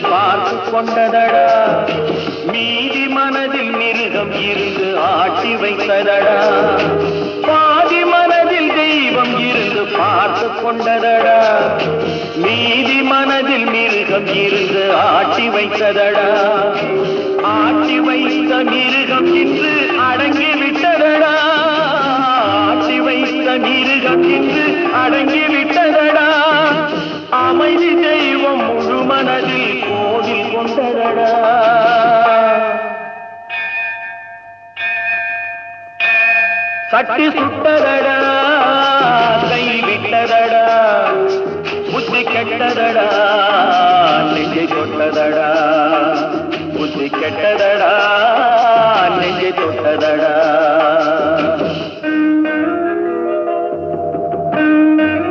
பார்த்து கொண்டதடா மீதி மனதில் மிருகம் இருந்து ஆட்டி வைத்ததடா பாதி மனதில் தெய்வம் இருந்து பார்த்து கொண்டதடா மீதி மனதில் மிருகம் இருந்து ஆட்டி வைத்ததடா ஆட்டி வைத்த மிருகம் இன்று அடங்கி விட்டதடா ஆட்டி வைத்த மிருகம் இன்று அடங்கி விட்டதடா அமைதி தெய்வம் முழு மனதில் கோவில் கொண்டதடா சட்டி சுட்டதடா கை விட்டதடா புத்தி கெட்டதடா